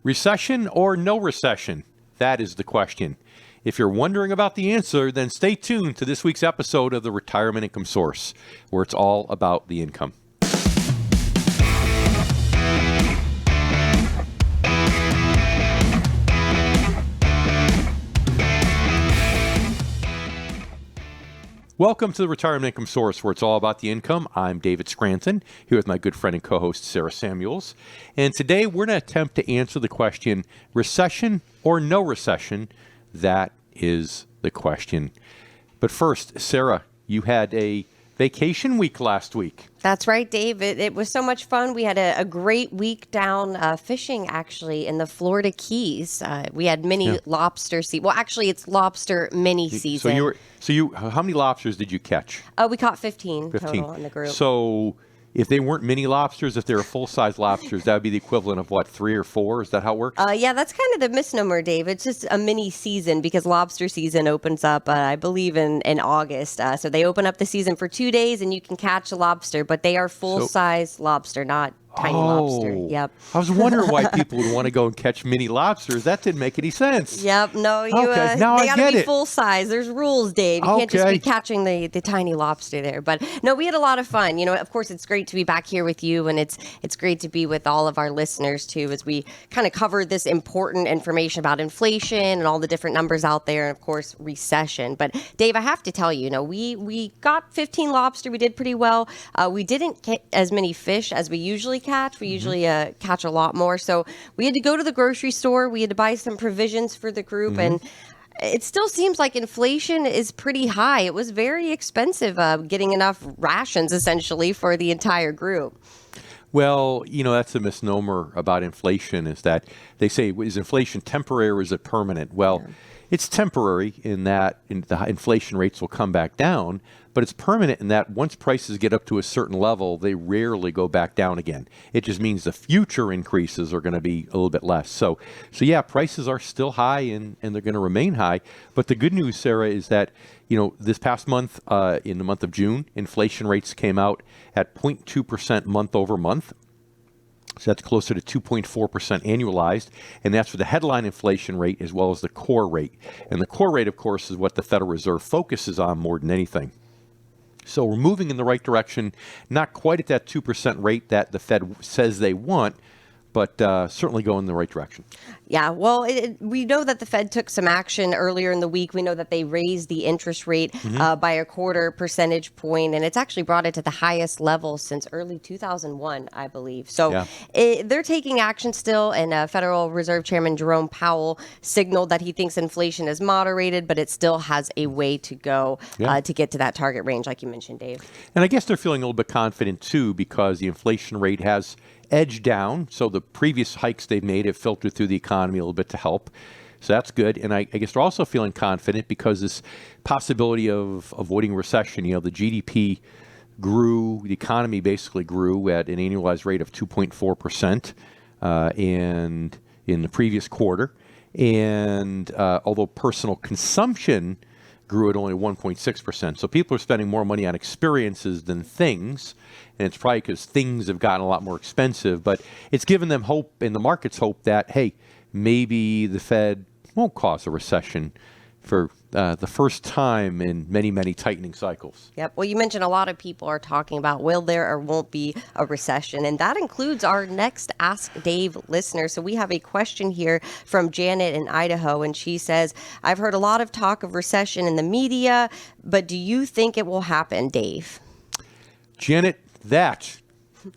Recession or no recession? That is the question. If you're wondering about the answer, then stay tuned to this week's episode of the Retirement Income Source, where it's all about the income. Welcome to the Retirement Income Source, where it's all about the income. I'm David Scranton, here with my good friend and co-host, Sarah Samuels. And today we're going to attempt to answer the question, recession or no recession? That is the question. But first, Sarah, you had a vacation week last week. That's right, Dave. It was so much fun. We had a great week down fishing, actually, in the Florida Keys. We had mini lobster season. Well, actually, it's lobster mini season. So how many lobsters did you catch? We caught 15 total in the group. So if they weren't mini lobsters, if they were full-size lobsters, that would be the equivalent of, what, 3 or 4? Is that how it works? Yeah, that's kind of the misnomer, Dave. It's just a mini season because lobster season opens up, I believe, in August. So they open up the season for 2 days, and you can catch a lobster, but they are full-size lobster, not tiny lobster. Yep. I was wondering why people would want to go and catch mini lobsters. That didn't make any sense. Yep. No, now they got to be full size. There's rules, Dave. You can't just be catching the tiny lobster there. But no, we had a lot of fun. You know, of course, it's great to be back here with you, and it's great to be with all of our listeners too, as we kind of cover this important information about inflation and all the different numbers out there, and of course, recession. But Dave, I have to tell you, we got 15 lobster. We did pretty well. We didn't get as many fish as we usually catch. We usually catch a lot more. So we had to go to the grocery store. We had to buy some provisions for the group. And it still seems like inflation is pretty high. It was very expensive getting enough rations, essentially, for the entire group. Well, that's a misnomer about inflation, is that they say, is inflation temporary or is it permanent? Well, it's temporary in that the inflation rates will come back down, but it's permanent in that once prices get up to a certain level, they rarely go back down again. It just means the future increases are going to be a little bit less. So yeah, prices are still high and they're going to remain high. But the good news, Sarah, is that this past month, in the month of June, inflation rates came out at 0.2% month over month. So that's closer to 2.4% annualized, and that's for the headline inflation rate as well as the core rate. And the core rate, of course, is what the Federal Reserve focuses on more than anything. So we're moving in the right direction, not quite at that 2% rate that the Fed says they want, but certainly going in the right direction. Yeah, well, we know that the Fed took some action earlier in the week. We know that they raised the interest rate by a 1/4 percentage point, and it's actually brought it to the highest level since early 2001, I believe. So they're taking action still, and Federal Reserve Chairman Jerome Powell signaled that he thinks inflation is moderated, but it still has a way to go to get to that target range, like you mentioned, Dave. And I guess they're feeling a little bit confident, too, because the inflation rate has edged down. So the previous hikes they've made have filtered through the economy a little bit to help. So that's good. And I guess they're also feeling confident because this possibility of avoiding recession, the GDP grew, the economy basically grew at an annualized rate of 2.4% and in the previous quarter. And although personal consumption grew at only 1.6%. So people are spending more money on experiences than things. And it's probably because things have gotten a lot more expensive. But it's given them hope, and the market's hope, that, hey, maybe the Fed won't cause a recession for the first time in many, many tightening cycles. Yep. Well, you mentioned a lot of people are talking about will there or won't be a recession, and that includes our next Ask Dave listener. So we have a question here from Janet in Idaho, and she says, I've heard a lot of talk of recession in the media, but do you think it will happen, Dave? Janet, that,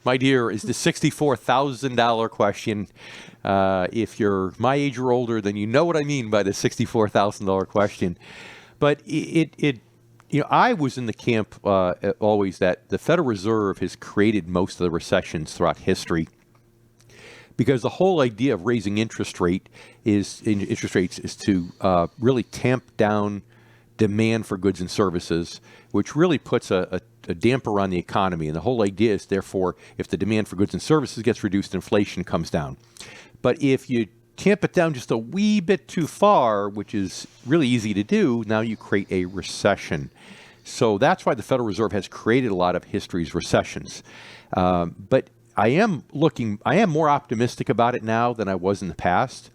my dear, is the $64,000 question. If you're my age or older, then you know what I mean by the $64,000 question. But I was in the camp always that the Federal Reserve has created most of the recessions throughout history, because the whole idea of raising interest rates is to really tamp down demand for goods and services, which really puts a damper on the economy. And the whole idea is, therefore, if the demand for goods and services gets reduced, inflation comes down. But if you tamp it down just a wee bit too far, which is really easy to do, now you create a recession. So that's why the Federal Reserve has created a lot of history's recessions. But I am more optimistic about it now than I was in the past,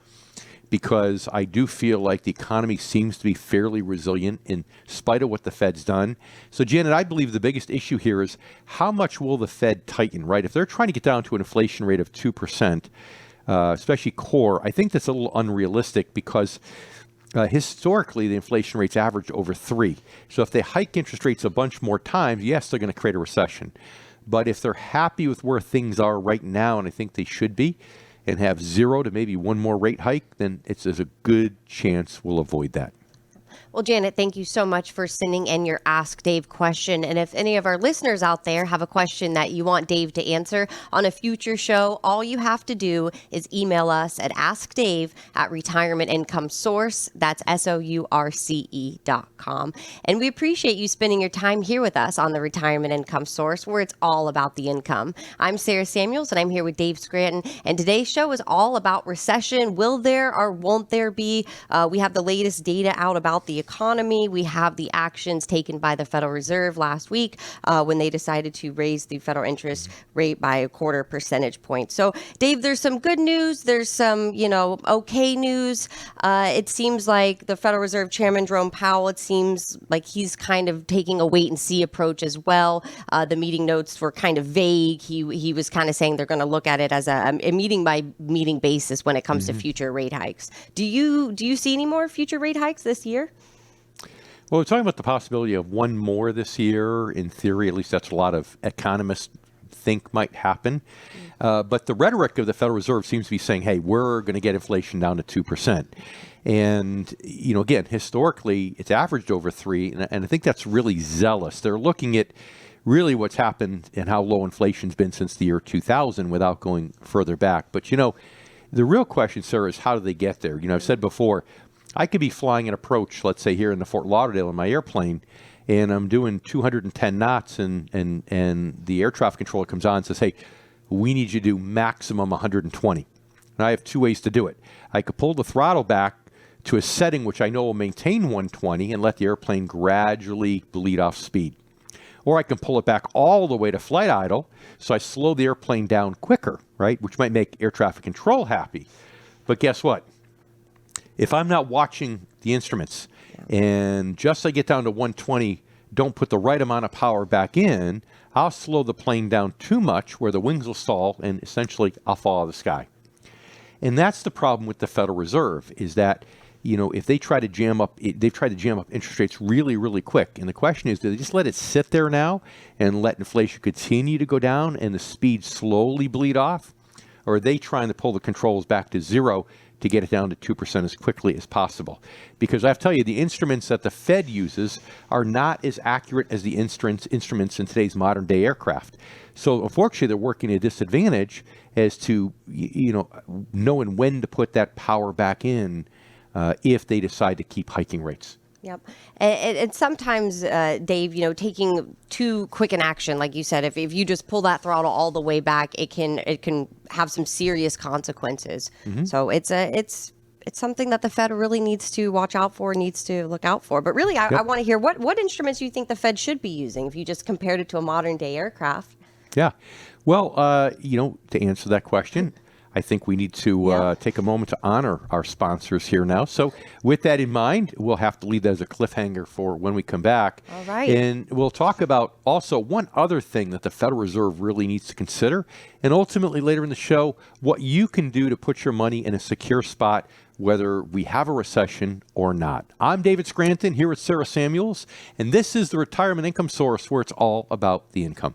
because I do feel like the economy seems to be fairly resilient in spite of what the Fed's done. So, Janet, I believe the biggest issue here is how much will the Fed tighten, right? If they're trying to get down to an inflation rate of 2%, especially core, I think that's a little unrealistic because historically the inflation rate's averaged over 3. So if they hike interest rates a bunch more times, yes, they're going to create a recession. But if they're happy with where things are right now, and I think they should be, and have 0 to maybe 1 more rate hike, then there's a good chance we'll avoid that. Well, Janet, thank you so much for sending in your Ask Dave question. And if any of our listeners out there have a question that you want Dave to answer on a future show, all you have to do is email us at askdave@retirementincomesource. That's SOURCE.com. And we appreciate you spending your time here with us on the Retirement Income Source, where it's all about the income. I'm Sarah Samuels, and I'm here with Dave Scranton. And today's show is all about recession. Will there or won't there be? We have the latest data out about the economy. We have the actions taken by the Federal Reserve last week when they decided to raise the federal interest rate by a 1/4 percentage point. So, Dave, there's some good news. There's some, okay news. It seems like the Federal Reserve Chairman Jerome Powell, it seems like he's kind of taking a wait and see approach as well. The meeting notes were kind of vague. He was kind of saying they're going to look at it as a meeting by meeting basis when it comes to future rate hikes. Do you see any more future rate hikes this year? Well, we're talking about the possibility of 1 more this year. In theory, at least that's what a lot of economists think might happen. But the rhetoric of the Federal Reserve seems to be saying, hey, we're going to get inflation down to 2%. And, again, historically, it's averaged over 3. And I think that's really zealous. They're looking at really what's happened and how low inflation's been since the year 2000 without going further back. But, the real question, sir, is how do they get there? I've said before, I could be flying an approach, let's say here in the Fort Lauderdale in my airplane, and I'm doing 210 knots, and the air traffic controller comes on and says, hey, we need you to do maximum 120. And I have 2 ways to do it. I could pull the throttle back to a setting which I know will maintain 120 and let the airplane gradually bleed off speed. Or I can pull it back all the way to flight idle, so I slow the airplane down quicker, right, which might make air traffic control happy. But guess what? If I'm not watching the instruments and just I get down to 120, don't put the right amount of power back in, I'll slow the plane down too much where the wings will stall and essentially I'll fall out of the sky. And that's the problem with the Federal Reserve is that, if they try to jam up, they've tried to jam up interest rates really, really quick. And the question is, do they just let it sit there now and let inflation continue to go down and the speed slowly bleed off? Or are they trying to pull the controls back to 0 to get it down to 2% as quickly as possible? Because I have to tell you, the instruments that the Fed uses are not as accurate as the instruments in today's modern day aircraft. So unfortunately, they're working at a disadvantage as to, knowing when to put that power back in if they decide to keep hiking rates. Yep. And sometimes, Dave, taking too quick an action, like you said, if you just pull that throttle all the way back, it can have some serious consequences. So it's something that the Fed really needs to watch out for, needs to look out for. But really, I want to hear what instruments you think the Fed should be using if you just compared it to a modern day aircraft. Yeah. Well, to answer that question, I think we need to take a moment to honor our sponsors here now. So with that in mind, we'll have to leave that as a cliffhanger for when we come back. All right. And we'll talk about also one other thing that the Federal Reserve really needs to consider. And ultimately later in the show, what you can do to put your money in a secure spot, whether we have a recession or not. I'm David Scranton here with Sarah Samuels, and this is the Retirement Income Source, where it's all about the income.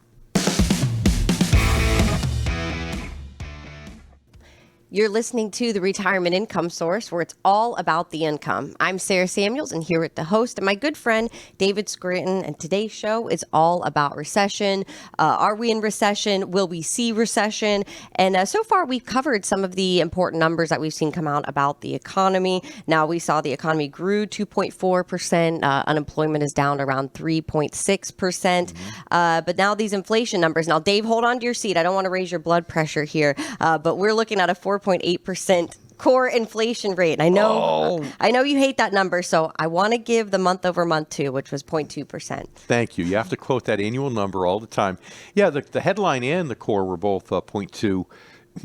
You're listening to the Retirement Income Source, where it's all about the income. I'm Sarah Samuels, and here with the host and my good friend, David Scranton. And today's show is all about recession. Are we in recession? Will we see recession? And so far, we've covered some of the important numbers that we've seen come out about the economy. Now, we saw the economy grew 2.4%. Unemployment is down around 3.6%. But now these inflation numbers. Now, Dave, hold on to your seat. I don't want to raise your blood pressure here, but we're looking at a 4.8% core inflation rate. And I know you hate that number, so I want to give the month over month too, which was 0.2%. Thank you. You have to quote that annual number all the time. Yeah, the headline and the core were both 0.2.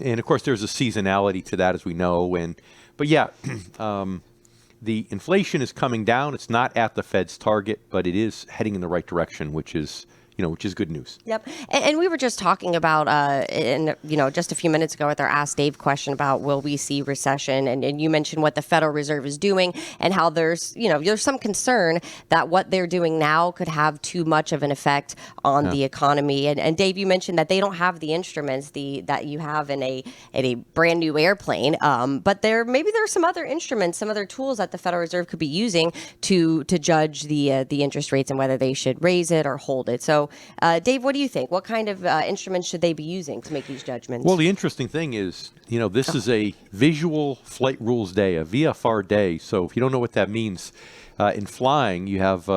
And of course, there's a seasonality to that, as we know. But yeah, the inflation is coming down. It's not at the Fed's target, but it is heading in the right direction, which is good news. Yep. And we were just talking about, just a few minutes ago with our Ask Dave question about will we see recession? And you mentioned what the Federal Reserve is doing and how there's some concern that what they're doing now could have too much of an effect on the economy. And Dave, you mentioned that they don't have the instruments that you have in a brand new airplane. But maybe there are some other instruments, some other tools that the Federal Reserve could be using to judge the interest rates and whether they should raise it or hold it. So Dave, what do you think? What kind of instruments should they be using to make these judgments? Well, the interesting thing is, this is a visual flight rules day, a VFR day. So if you don't know what that means, in flying, you have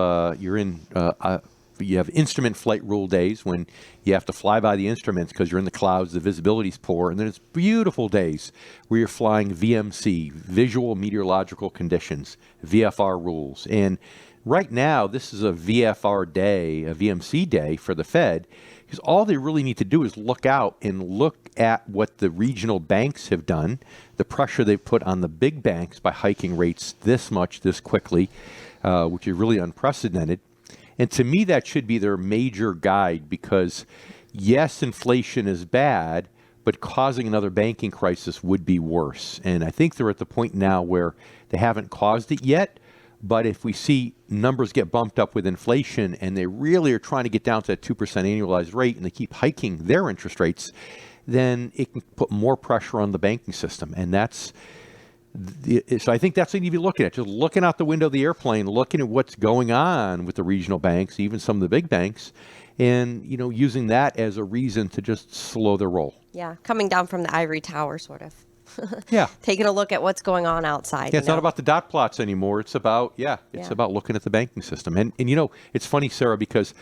instrument flight rule days when you have to fly by the instruments because you're in the clouds, the visibility's poor, and then it's beautiful days where you're flying VMC, visual meteorological conditions, VFR rules. And right now, this is a VFR day, a VMC day for the Fed, because all they really need to do is look out and look at what the regional banks have done, the pressure they've put on the big banks by hiking rates this much, this quickly, which is really unprecedented. And to me, that should be their major guide because, yes, inflation is bad, but causing another banking crisis would be worse. And I think they're at the point now where they haven't caused it yet. But if we see numbers get bumped up with inflation and they really are trying to get down to that 2% annualized rate and they keep hiking their interest rates, then it can put more pressure on the banking system. And so I think that's what you need to be looking at. Just looking out the window of the airplane, looking at what's going on with the regional banks, even some of the big banks, and using that as a reason to just slow their roll. Yeah, coming down from the ivory tower, sort of. Yeah. Taking a look at what's going on outside. Yeah, it's not about the dot plots anymore. It's about, about looking at the banking system. And it's funny, Sarah, because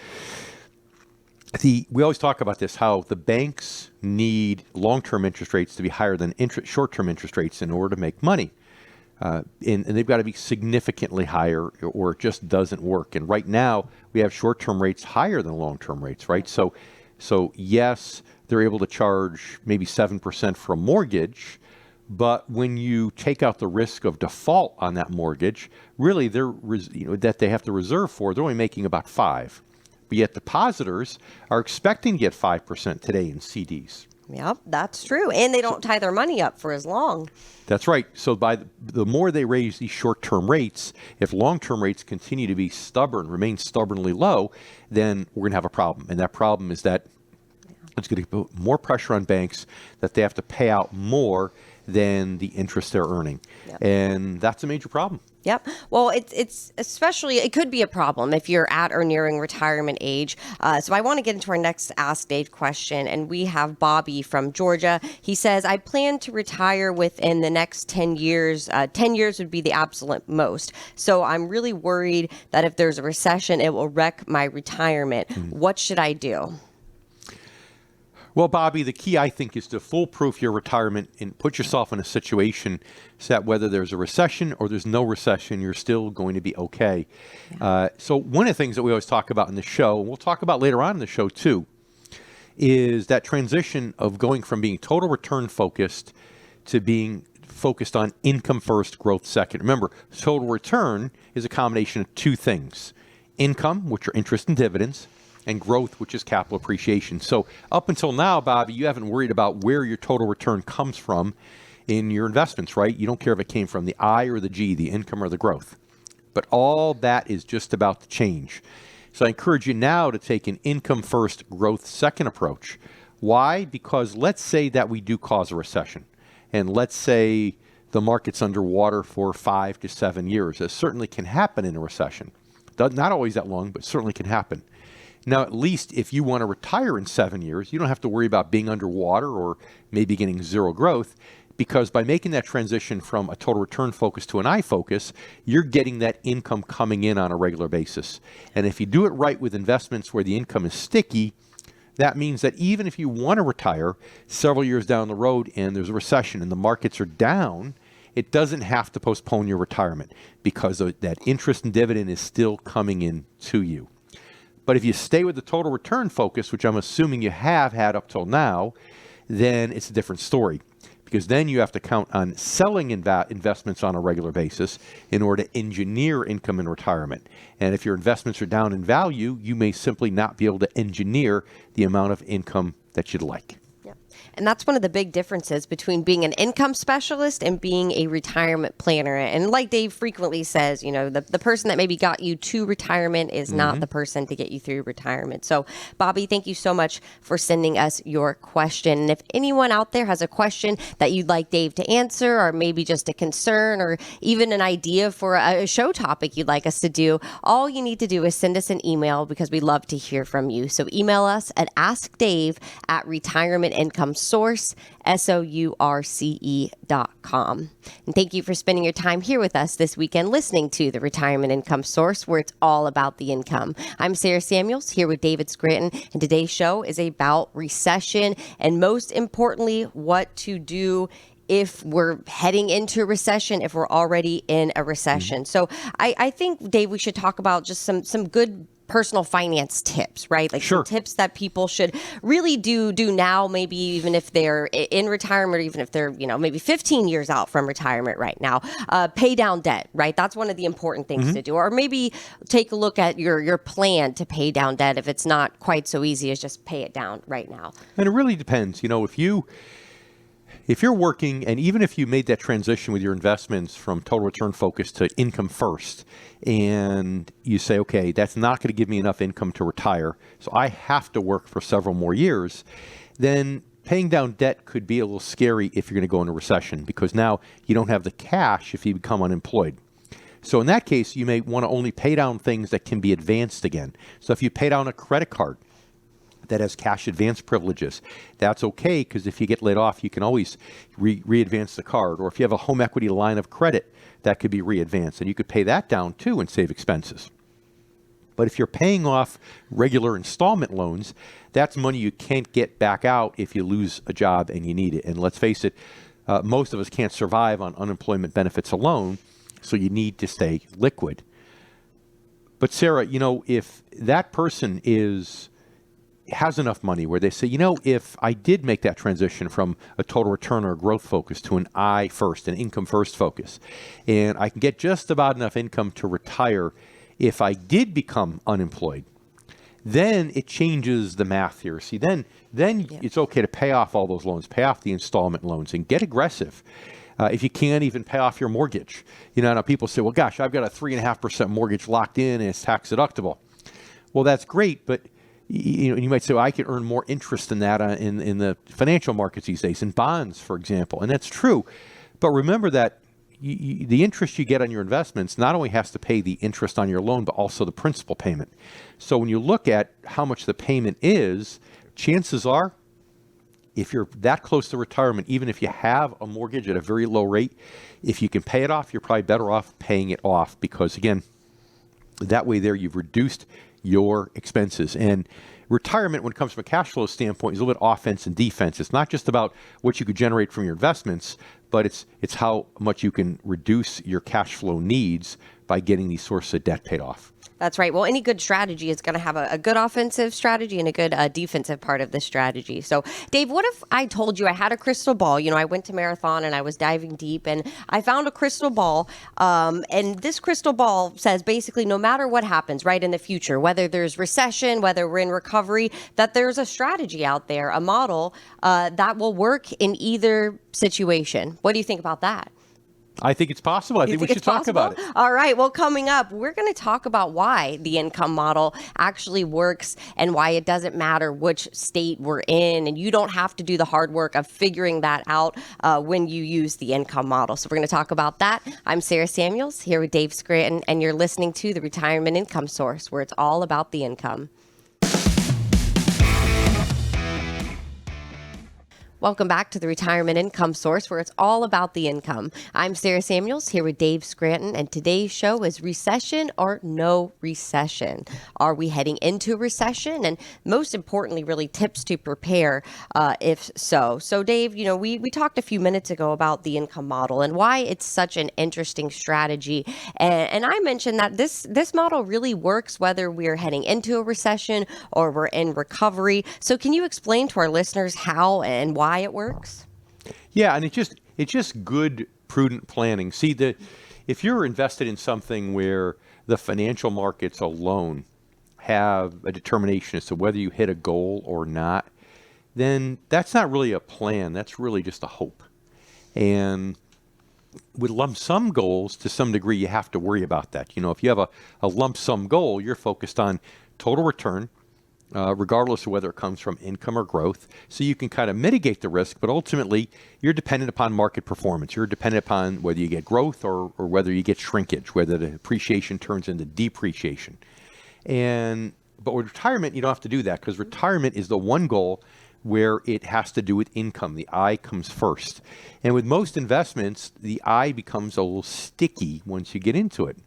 we always talk about this, how the banks need long-term interest rates to be higher than short-term interest rates in order to make money. And they've got to be significantly higher or it just doesn't work. And right now, we have short-term rates higher than long-term rates, right? So yes, they're able to charge maybe 7% for a mortgage. But when you take out the risk of default on that mortgage, really that they have to reserve for, they're only making about 5%. But yet depositors are expecting to get 5% today in CDs. Yep, that's true. And they don't tie their money up for as long. That's right. So by the more they raise these short-term rates, if long-term rates continue to be remain stubbornly low, then we're going to have a problem. And that problem is that it's going to put more pressure on banks that they have to pay out more than the interest they're earning. Yep. And that's a major problem. Yep. Well, it's especially, it could be a problem if you're at or nearing retirement age. So I want to get into our next Ask Dave question. And we have Bobby from Georgia. He says, I plan to retire within the next 10 years. 10 years would be the absolute most. So I'm really worried that if there's a recession, it will wreck my retirement. What should I do? Well, Bobby, the key, I think, is to foolproof your retirement and put yourself in a situation so that whether there's a recession or there's no recession, you're still going to be okay. So one of the things that we always talk about in the show, and we'll talk about later on in the show too, is that transition of going from being total return focused to being focused on income first, growth second. Remember, total return is a combination of two things: income, which are interest and dividends, and growth, which is capital appreciation. So up until now, Bobby, you haven't worried about where your total return comes from in your investments, right? You don't care if it came from the I or the G, the income or the growth. But all that is just about to change. So I encourage you now to take an income first, growth second approach. Why? Because let's say that we do cause a recession. And let's say the market's underwater for 5 to 7 years. That certainly can happen in a recession. Not always that long, but certainly can happen. Now, at least if you want to retire in 7 years, you don't have to worry about being underwater or maybe getting zero growth, because by making that transition from a total return focus to an I focus, you're getting that income coming in on a regular basis. And if you do it right with investments where the income is sticky, that means that even if you want to retire several years down the road and there's a recession and the markets are down, it doesn't have to postpone your retirement because that interest and dividend is still coming in to you. But if you stay with the total return focus, which I'm assuming you have had up till now, then it's a different story. Because then you have to count on selling investments on a regular basis in order to engineer income in retirement. And if your investments are down in value, you may simply not be able to engineer the amount of income that you'd like. And that's one of the big differences between being an income specialist and being a retirement planner. And like Dave frequently says, the person that maybe got you to retirement is not the person to get you through retirement. So, Bobby, thank you so much for sending us your question. And if anyone out there has a question that you'd like Dave to answer, or maybe just a concern, or even an idea for a show topic you'd like us to do, all you need to do is send us an email, because we love to hear from you. So email us at askdave@retirementincomesource, SOURCE.com. And thank you for spending your time here with us this weekend listening to the Retirement Income Source, where it's all about the income. I'm Sarah Samuels here with David Scranton, and today's show is about recession, and most importantly, what to do if we're heading into a recession, if we're already in a recession. So I think, Dave, we should talk about just some good personal finance tips, right? Like some tips that people should really do now, maybe even if they're in retirement, or even if they're, maybe 15 years out from retirement right now. Pay down debt, right? That's one of the important things to do. Or maybe take a look at your plan to pay down debt if it's not quite so easy as just pay it down right now. And it really depends. If you're working, and even if you made that transition with your investments from total return focus to income first, and you say, okay, that's not going to give me enough income to retire, so I have to work for several more years, then paying down debt could be a little scary if you're going to go into recession, because now you don't have the cash if you become unemployed. So in that case, you may want to only pay down things that can be advanced again. So if you pay down a credit card that has cash advance privileges, that's okay, because if you get laid off, you can always re-advance the card. Or if you have a home equity line of credit, that could be re-advanced, and you could pay that down too and save expenses. But if you're paying off regular installment loans, that's money you can't get back out if you lose a job and you need it. And let's face it, most of us can't survive on unemployment benefits alone, so you need to stay liquid. But Sarah, if that person has enough money where they say, if I did make that transition from a total return or a growth focus to an I first, an income first focus, and I can get just about enough income to retire if I did become unemployed, then it changes the math here. See, then it's okay to pay off all those loans, pay off the installment loans, and get aggressive. If you can't even pay off your mortgage. Now people say, well, gosh, I've got a 3.5% mortgage locked in and it's tax deductible. Well, that's great, but you might say, well, I can earn more interest than that in the financial markets these days, in bonds, for example. And that's true. But remember that the interest you get on your investments not only has to pay the interest on your loan, but also the principal payment. So when you look at how much the payment is, chances are, if you're that close to retirement, even if you have a mortgage at a very low rate, if you can pay it off, you're probably better off paying it off, because, again, that way there you've reduced your expenses. And retirement, when it comes from a cash flow standpoint, is a little bit offense and defense. It's not just about what you could generate from your investments, but it's how much you can reduce your cash flow needs by getting these sources of debt paid off. That's right. Well, any good strategy is going to have a good offensive strategy and a good defensive part of the strategy. So, Dave, what if I told you I had a crystal ball? I went to Marathon and I was diving deep and I found a crystal ball. And this crystal ball says basically no matter what happens right in the future, whether there's recession, whether we're in recovery, that there's a strategy out there, a model that will work in either situation. What do you think about that? I think it's possible. I think we should talk about it. All right. Well, coming up, we're going to talk about why the income model actually works and why it doesn't matter which state we're in. And you don't have to do the hard work of figuring that out when you use the income model. So we're going to talk about that. I'm Sarah Samuels here with Dave Scranton, and you're listening to the Retirement Income Source, where it's all about the income. Welcome back to the Retirement Income Source, where it's all about the income. I'm Sarah Samuels here with Dave Scranton, and today's show is Recession or No Recession. Are we heading into a recession? And most importantly, really tips to prepare if so. So Dave, we talked a few minutes ago about the income model and why it's such an interesting strategy. And I mentioned that this model really works whether we're heading into a recession or we're in recovery. So can you explain to our listeners how and why it works? Yeah, and it's just good, prudent planning. See, if you're invested in something where the financial markets alone have a determination as to whether you hit a goal or not, then that's not really a plan. That's really just a hope. And with lump sum goals, to some degree, you have to worry about that. If you have a lump sum goal, you're focused on total return, regardless of whether it comes from income or growth. So you can kind of mitigate the risk, but ultimately you're dependent upon market performance. You're dependent upon whether you get growth or whether you get shrinkage, whether the appreciation turns into depreciation. But with retirement, you don't have to do that, because retirement is the one goal where it has to do with income. The I comes first. And with most investments, the I becomes a little sticky once you get into it.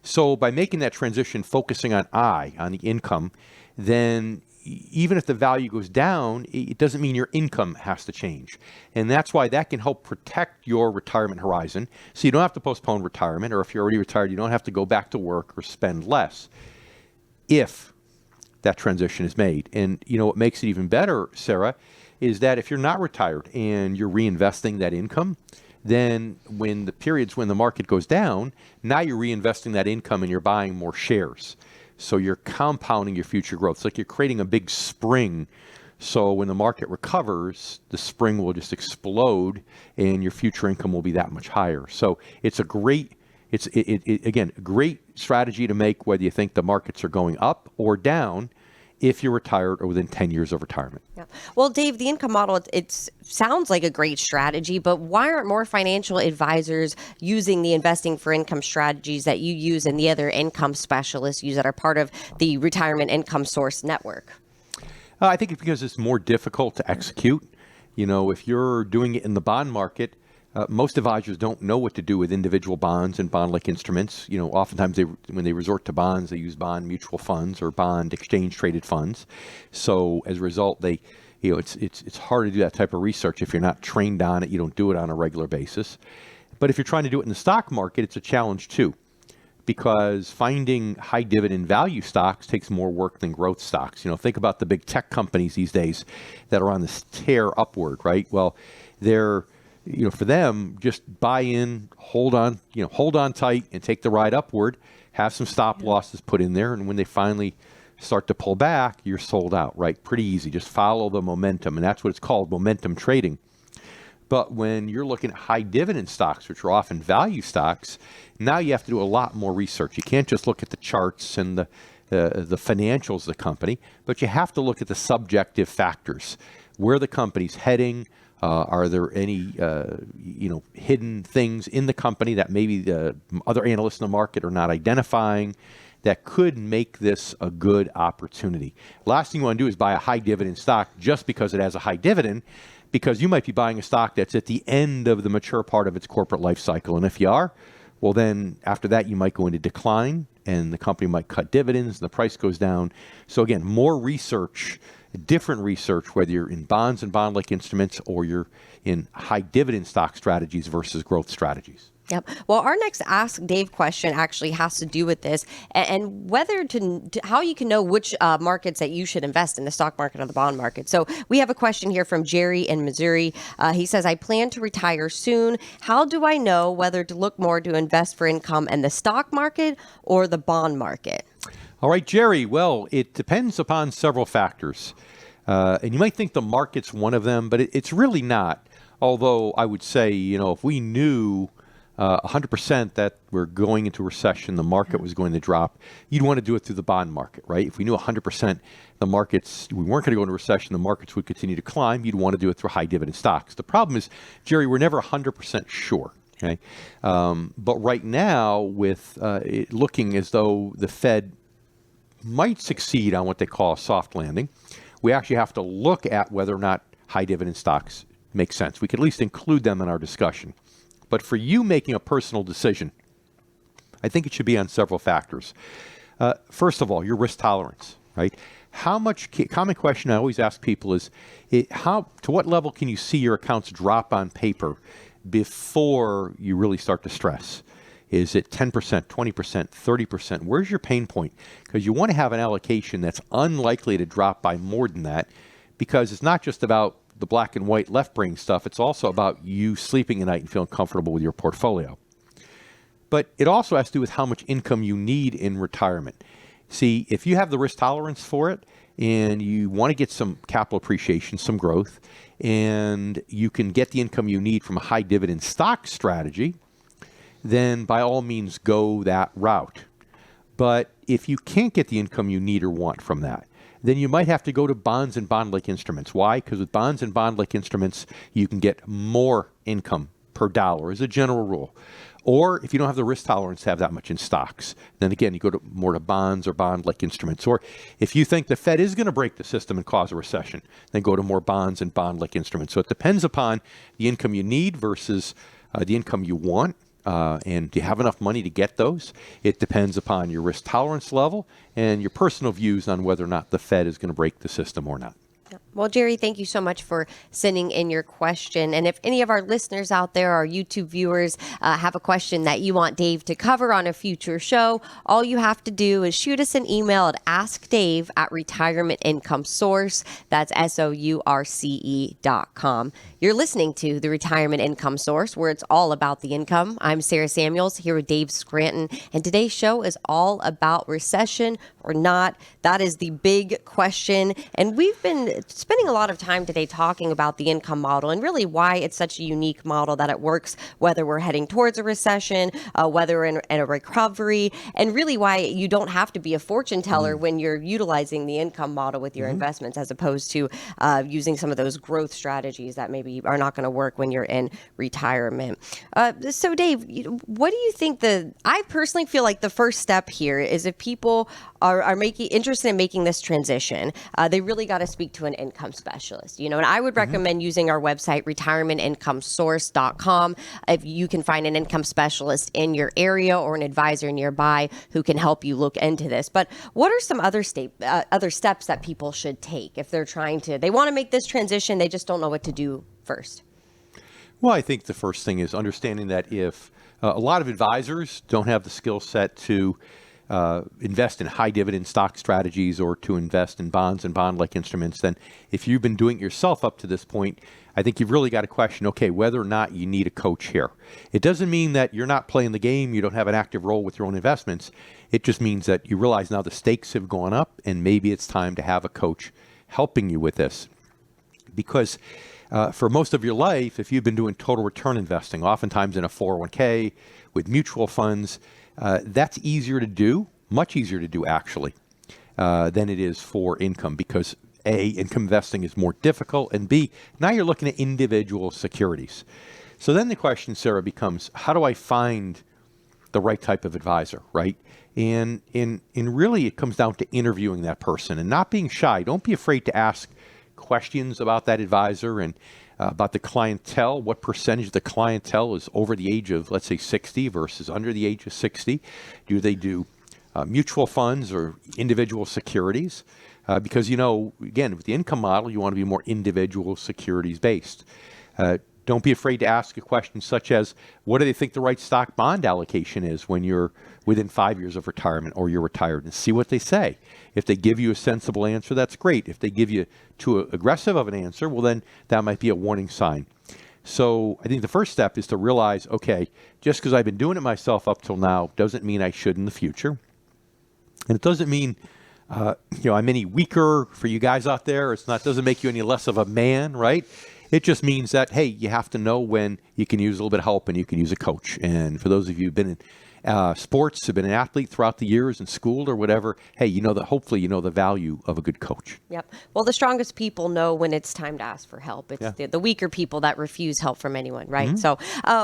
So by making that transition, focusing on the income, then even if the value goes down, it doesn't mean your income has to change. And that's why that can help protect your retirement horizon. So you don't have to postpone retirement, or if you're already retired, you don't have to go back to work or spend less if that transition is made. And what makes it even better, Sarah, is that if you're not retired and you're reinvesting that income, then when the periods when the market goes down, now you're reinvesting that income and you're buying more shares. So you're compounding your future growth. It's like you're creating a big spring. So when the market recovers, the spring will just explode and your future income will be that much higher. So it's a great strategy to make whether you think the markets are going up or down, if you're retired or within 10 years of retirement. Yeah. Well, Dave, the income model, it sounds like a great strategy, but why aren't more financial advisors using the investing for income strategies that you use and the other income specialists use that are part of the Retirement Income Source network? I think it's because it's more difficult to execute. If you're doing it in the bond market, most advisors don't know what to do with individual bonds and bond-like instruments. Oftentimes when they resort to bonds, they use bond mutual funds or bond exchange-traded funds. So as a result, it's hard to do that type of research if you're not trained on it. You don't do it on a regular basis. But if you're trying to do it in the stock market, it's a challenge too, because finding high dividend value stocks takes more work than growth stocks. Think about the big tech companies these days that are on this tear upward, right? Well, they're for them, just buy in, hold on tight and take the ride upward, have some stop losses put in there. And when they finally start to pull back, you're sold out, right? Pretty easy. Just follow the momentum. And that's what it's called, momentum trading. But when you're looking at high dividend stocks, which are often value stocks, now you have to do a lot more research. You can't just look at the charts and the financials of the company, but you have to look at the subjective factors. Where the company's heading, are there any hidden things in the company that maybe the other analysts in the market are not identifying that could make this a good opportunity? Last thing you want to do is buy a high dividend stock just because it has a high dividend, because you might be buying a stock that's at the end of the mature part of its corporate life cycle. And if you are, well, then after that, you might go into decline and the company might cut dividends and the price goes down. So again, more research, different research, whether you're in bonds and bond-like instruments or you're in high dividend stock strategies versus growth strategies. Yep. Well, our next Ask Dave question actually has to do with this and whether how you can know which markets that you should invest in, the stock market or the bond market. So we have a question here from Jerry in Missouri. He says, I plan to retire soon. How do I know whether to look more to invest for income in the stock market or the bond market? All right, Jerry. Well, it depends upon several factors. And you might think the market's one of them, but it's really not. Although I would say, if we knew 100% that we're going into a recession, the market was going to drop, you'd want to do it through the bond market, right? If we knew 100% we weren't going to go into a recession, the markets would continue to climb, you'd want to do it through high dividend stocks. The problem is, Jerry, we're never 100% sure. Okay, but right now, with it looking as though the Fed might succeed on what they call a soft landing, we actually have to look at whether or not high dividend stocks make sense. We could at least include them in our discussion. But for you making a personal decision, I think it should be on several factors. First of all, your risk tolerance, right? Common question I always ask people is, to what level can you see your accounts drop on paper before you really start to stress? Is it 10%, 20%, 30%? Where's your pain point? Because you want to have an allocation that's unlikely to drop by more than that, because it's not just about the black and white left brain stuff. It's also about you sleeping at night and feeling comfortable with your portfolio. But it also has to do with how much income you need in retirement. See, if you have the risk tolerance for it and you want to get some capital appreciation, some growth, and you can get the income you need from a high dividend stock strategy, then by all means go that route. But if you can't get the income you need or want from that, then you might have to go to bonds and bond-like instruments. Why? Because with bonds and bond-like instruments, you can get more income per dollar as a general rule. Or if you don't have the risk tolerance to have that much in stocks, then again, you go more to bonds or bond-like instruments. Or if you think the Fed is going to break the system and cause a recession, then go to more bonds and bond-like instruments. So it depends upon the income you need versus the income you want. And do you have enough money to get those? It depends upon your risk tolerance level and your personal views on whether or not the Fed is going to break the system or not. Well, Jerry, thank you so much for sending in your question. And if any of our listeners out there, our YouTube viewers, have a question that you want Dave to cover on a future show, all you have to do is shoot us an email at askdave@retirementincomesource. That's SOURCE.com. You're listening to the Retirement Income Source, where it's all about the income. I'm Sarah Samuels here with Dave Scranton, and today's show is all about recession or not. That is the big question. And we've been spending a lot of time today talking about the income model and really why it's such a unique model, that it works whether we're heading towards a recession, whether we're in a recovery, and really why you don't have to be a fortune teller when you're utilizing the income model with your investments, as opposed to using some of those growth strategies that maybe are not going to work when you're in retirement. So Dave, what do you think I personally feel like the first step here is, if people are interested in making this transition, they really got to speak to an income specialist, and I would recommend using our website, retirementincomesource.com. If you can find an income specialist in your area or an advisor nearby who can help you look into this. But what are some other steps that people should take if they're they want to make this transition, they just don't know what to do first? Well, I think the first thing is understanding that if a lot of advisors don't have the skill set to invest in high dividend stock strategies or to invest in bonds and bond-like instruments, then if you've been doing it yourself up to this point, I think you've really got to question, okay, whether or not you need a coach here. It doesn't mean that you're not playing the game, you don't have an active role with your own investments. It just means that you realize now the stakes have gone up and maybe it's time to have a coach helping you with this. Because for most of your life, if you've been doing total return investing, oftentimes in a 401k, with mutual funds, that's easier to do, much easier to do actually, than it is for income, because A, income investing is more difficult, and B, now you're looking at individual securities. So then the question, Sarah, becomes, how do I find the right type of advisor, right? And really it comes down to interviewing that person and not being shy. Don't be afraid to ask questions about that advisor and about the clientele. What percentage of the clientele is over the age of, let's say, 60 versus under the age of 60? Do they do mutual funds or individual securities? Because, again, with the income model, you want to be more individual securities based. Don't be afraid to ask a question such as, what do they think the right stock bond allocation is when you're within 5 years of retirement or you're retired, and see what they say. If they give you a sensible answer, that's great. If they give you too aggressive of an answer, well, then that might be a warning sign. So I think the first step is to realize, okay, just because I've been doing it myself up till now doesn't mean I should in the future. And it doesn't mean I'm any weaker for you guys out there. Doesn't make you any less of a man, right? It just means that, hey, you have to know when you can use a little bit of help and you can use a coach. And for those of you who've been sports, have been an athlete throughout the years in school or whatever, hey, hopefully you know the value of a good coach. Yep. Well, the strongest people know when it's time to ask for help. It's the weaker people that refuse help from anyone, right? Mm-hmm. So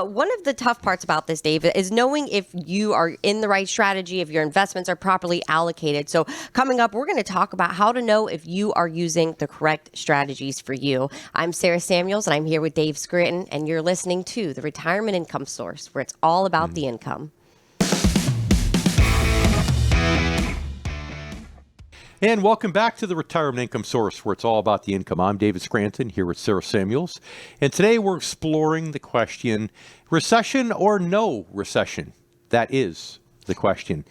one of the tough parts about this, Dave, is knowing if you are in the right strategy, if your investments are properly allocated. So coming up, we're going to talk about how to know if you are using the correct strategies for you. I'm Sarah Samuels, and I'm here with Dave Scranton, and you're listening to The Retirement Income Source, where it's all about the income. And welcome back to the Retirement Income Source, where it's all about the income. I'm David Scranton, here with Sarah Samuels. And today we're exploring the question, recession or no recession? That is the question.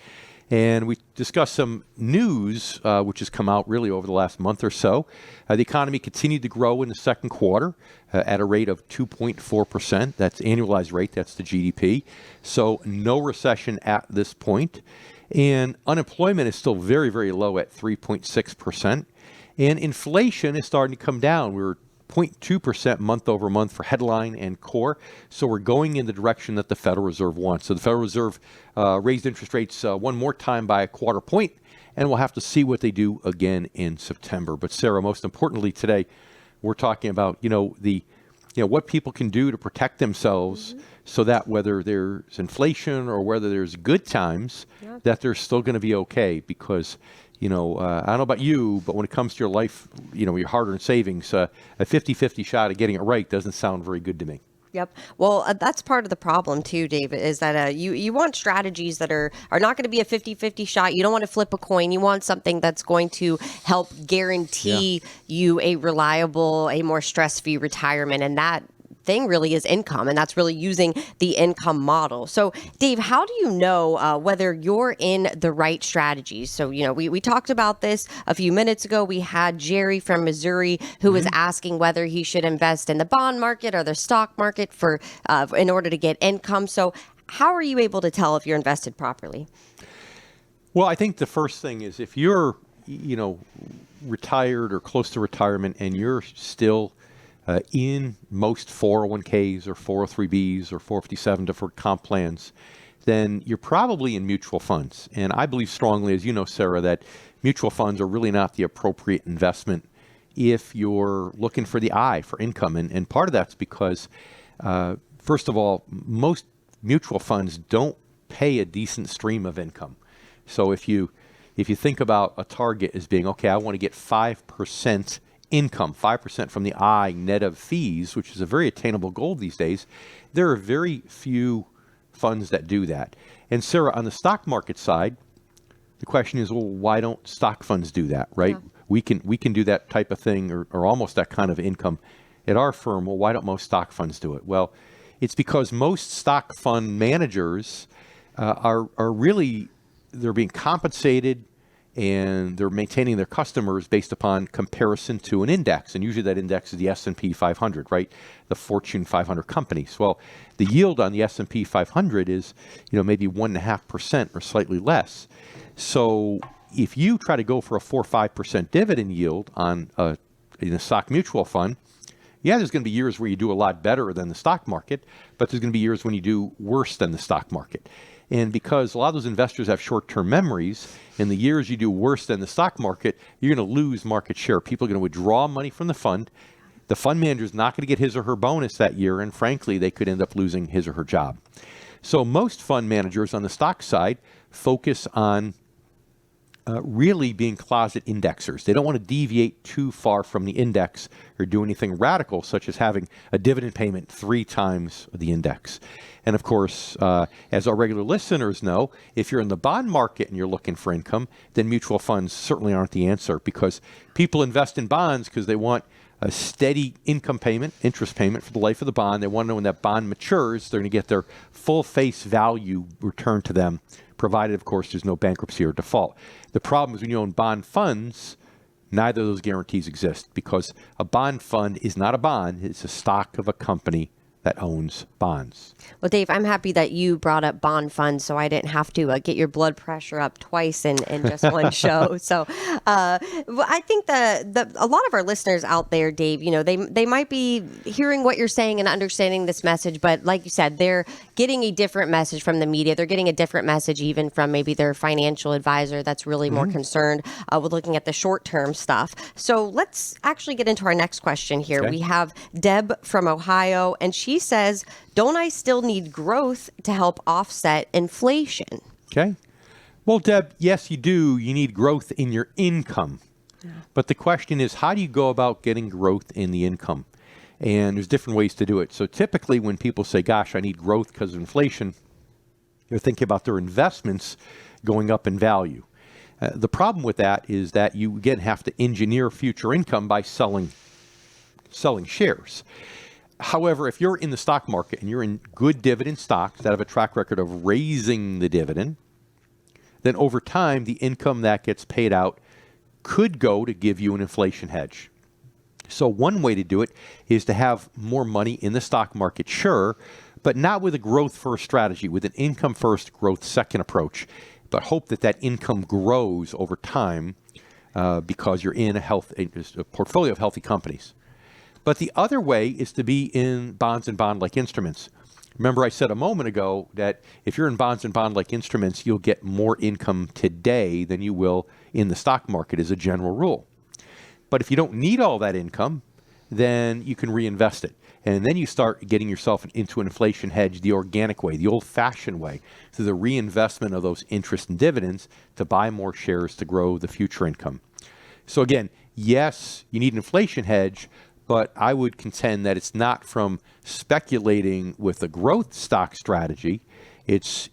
And we discussed some news, which has come out really over the last month or so. The economy continued to grow in the second quarter at a rate of 2.4%. That's annualized rate. That's the GDP. So no recession at this point. And unemployment is still very, very low at 3.6%. And inflation is starting to come down. We're 0.2% month over month for headline and core. So we're going in the direction that the Federal Reserve wants. So the Federal Reserve raised interest rates one more time by a quarter point, and we'll have to see what they do again in September. But Sarah, most importantly today, we're talking about, what people can do to protect themselves so that whether there's inflation or whether there's good times, that they're still going to be okay. Because, I don't know about you, but when it comes to your life, your hard-earned savings, a 50-50 shot at getting it right doesn't sound very good to me. Yep. Well, that's part of the problem too, David, is that you want strategies that are not going to be a 50-50 shot. You don't want to flip a coin. You want something that's going to help guarantee you a reliable, a more stress-free retirement. And that thing really is income, and that's really using the income model. So, Dave, how do you know whether you're in the right strategies? So, we talked about this a few minutes ago. We had Jerry from Missouri who was asking whether he should invest in the bond market or the stock market in order to get income. So, how are you able to tell if you're invested properly? Well, I think the first thing is if you're, retired or close to retirement and you're still in most 401ks or 403bs or 457 deferred comp plans, then you're probably in mutual funds. And I believe strongly, as you know, Sarah, that mutual funds are really not the appropriate investment if you're looking for the I for income. And part of that's because, first of all, most mutual funds don't pay a decent stream of income. So if you think about a target as being, okay, I want to get 5% income, 5% from the I net of fees, which is a very attainable goal these days, there are very few funds that do that. And Sarah, on the stock market side, the question is, well, why don't stock funds do that, right? Yeah. We can do that type of thing or almost that kind of income at our firm. Well, why don't most stock funds do it? Well, it's because most stock fund managers are really, they're being compensated and they're maintaining their customers based upon comparison to an index. And usually that index is the S&P 500, right? The Fortune 500 companies. Well, the yield on the S&P 500 is, maybe 1.5% or slightly less. So if you try to go for a 4 or 5% dividend yield in a stock mutual fund, there's going to be years where you do a lot better than the stock market, but there's going to be years when you do worse than the stock market. And because a lot of those investors have short-term memories, in the years you do worse than the stock market, you're going to lose market share. People are going to withdraw money from the fund. The fund manager is not going to get his or her bonus that year, and frankly, they could end up losing his or her job. So most fund managers on the stock side focus on really being closet indexers. They don't want to deviate too far from the index or do anything radical, such as having a dividend payment 3 times the index. And of course, as our regular listeners know, if you're in the bond market and you're looking for income, then mutual funds certainly aren't the answer, because people invest in bonds because they want a steady income payment, interest payment for the life of the bond. They want to know when that bond matures, they're going to get their full face value returned to them, provided, of course, there's no bankruptcy or default. The problem is when you own bond funds, neither of those guarantees exist, because a bond fund is not a bond. It's a stock of a company that owns bonds. Well, Dave, I'm happy that you brought up bond funds, so I didn't have to get your blood pressure up twice in just one show. So, well, I think a lot of our listeners out there, Dave, they might be hearing what you're saying and understanding this message, but like you said, they're getting a different message from the media. They're getting a different message even from maybe their financial advisor that's really more concerned with looking at the short-term stuff. So let's actually get into our next question here. Okay. We have Deb from Ohio, and she says, don't I still need growth to help offset inflation? Okay. Well, Deb, yes, you do. You need growth in your income. Yeah. But the question is, how do you go about getting growth in the income? And there's different ways to do it. So typically when people say, gosh, I need growth because of inflation, they're thinking about their investments going up in value. The problem with that is that you, again, have to engineer future income by selling shares. However, if you're in the stock market and you're in good dividend stocks that have a track record of raising the dividend, then over time, the income that gets paid out could go to give you an inflation hedge. So one way to do it is to have more money in the stock market, sure, but not with a growth first strategy, with an income first, growth second approach, but hope that that income grows over time because you're in a portfolio of healthy companies. But the other way is to be in bonds and bond-like instruments. Remember I said a moment ago that if you're in bonds and bond-like instruments, you'll get more income today than you will in the stock market as a general rule. But if you don't need all that income, then you can reinvest it. And then you start getting yourself into an inflation hedge the organic way, the old-fashioned way, through the reinvestment of those interest and dividends to buy more shares to grow the future income. So again, yes, you need an inflation hedge, but I would contend that it's not from speculating with a growth stock strategy. It's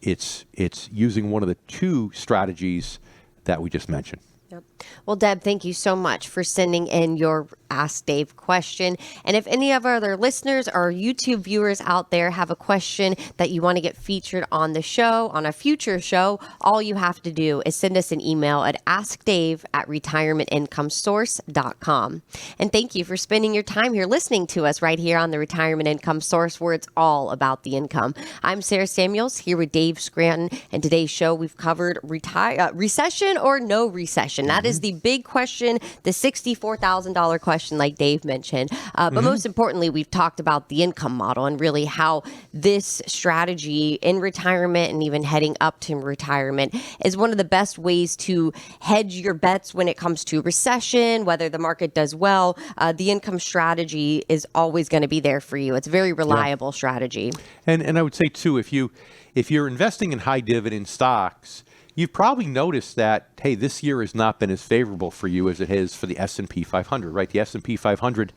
using one of the two strategies that we just mentioned. Yep. Well, Deb, thank you so much for sending in your Ask Dave question. And if any of our other listeners or YouTube viewers out there have a question that you want to get featured on the show, on a future show, all you have to do is send us an email at askdave@retirementincomesource.com. And thank you for spending your time here listening to us right here on the Retirement Income Source, where it's all about the income. I'm Sarah Samuels here with Dave Scranton, and today's show we've covered recession or no recession. That is the big question, the $64,000 question, like Dave mentioned. But most importantly, we've talked about the income model and really how this strategy in retirement and even heading up to retirement is one of the best ways to hedge your bets when it comes to recession, whether the market does well. The income strategy is always going to be there for you. It's a very reliable strategy. And I would say, too, if you're investing in high dividend stocks, you've probably noticed that, hey, this year has not been as favorable for you as it is for the S&P 500, right? The S&P 500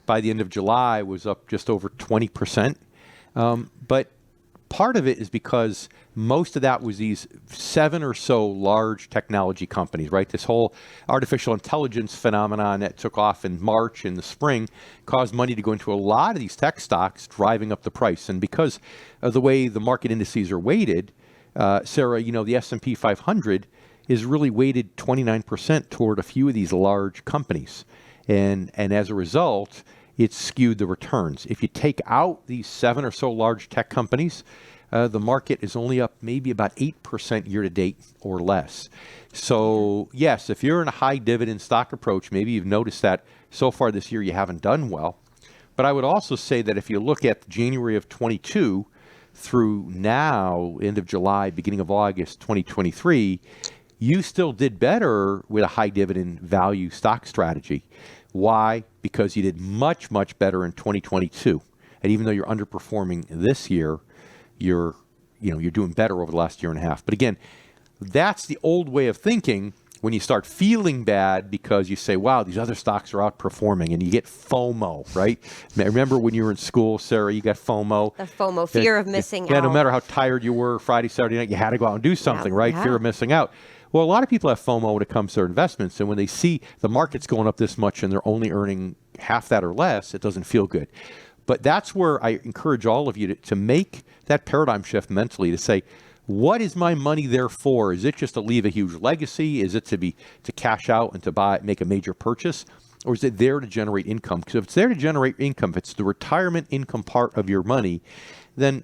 by the end of July was up just over 20%. But part of it is because most of that was these 7 or so large technology companies, right? This whole artificial intelligence phenomenon that took off in March in the spring caused money to go into a lot of these tech stocks, driving up the price. And because of the way the market indices are weighted, Sarah, the S&P 500 is really weighted 29% toward a few of these large companies. And as a result, it's skewed the returns. If you take out these 7 or so large tech companies, the market is only up maybe about 8% year to date or less. So yes, if you're in a high dividend stock approach, maybe you've noticed that so far this year you haven't done well. But I would also say that if you look at January of 22, through now, end of July, beginning of August 2023, you still did better with a high dividend value stock strategy. Why? Because you did much, much better in 2022. And even though you're underperforming this year, you're doing better over the last year and a half. But again, that's the old way of thinking. When you start feeling bad because you say, wow, these other stocks are outperforming, and you get FOMO, right? Remember when you were in school, Sarah, you got FOMO. The FOMO, fear of missing out. out. No matter how tired you were Friday, Saturday night, you had to go out and do something, right? Yeah. Fear of missing out. Well, a lot of people have FOMO when it comes to their investments, and when they see the market's going up this much and they're only earning half that or less, it doesn't feel good. But that's where I encourage all of you to make that paradigm shift mentally, to say, what is my money there for? Is it just to leave a huge legacy? Is it to cash out and to make a major purchase? or is it there to generate income? Because if it's there to generate income, if it's the retirement income part of your money, then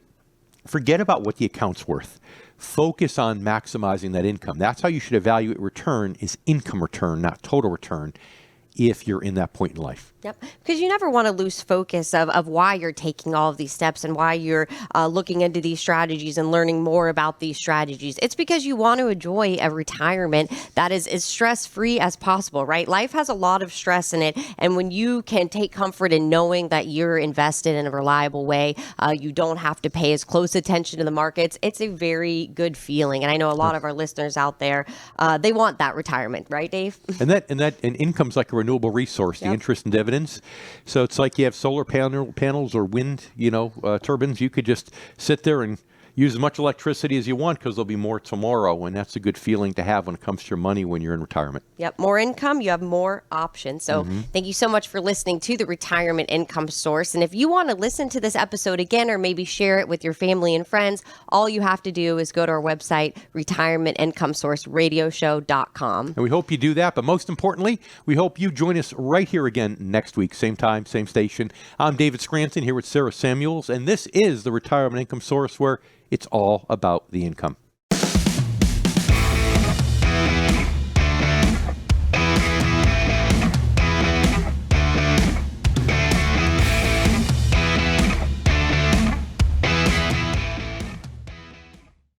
forget about what the account's worth. Focus on maximizing that income. That's how you should evaluate return, is income return, not total return, if you're in that point in life. Yep. Because you never want to lose focus of why you're taking all of these steps and why you're looking into these strategies and learning more about these strategies. It's because you want to enjoy a retirement that is as stress-free as possible, right? Life has a lot of stress in it. And when you can take comfort in knowing that you're invested in a reliable way, you don't have to pay as close attention to the markets. It's a very good feeling. And I know a lot of our listeners out there, they want that retirement, right, Dave? And income's like a renewable resource, the interest and dividends. So it's like you have solar panels or wind, turbines. You could just sit there and use as much electricity as you want because there'll be more tomorrow, and that's a good feeling to have when it comes to your money when you're in retirement. Yep, more income, you have more options. So thank you so much for listening to the Retirement Income Source. And if you want to listen to this episode again or maybe share it with your family and friends, all you have to do is go to our website, retirementincomesourceradioshow.com. And we hope you do that, but most importantly, we hope you join us right here again next week, same time, same station. I'm David Scranton here with Sarah Samuels, and this is the Retirement Income Source, where it's all about the income.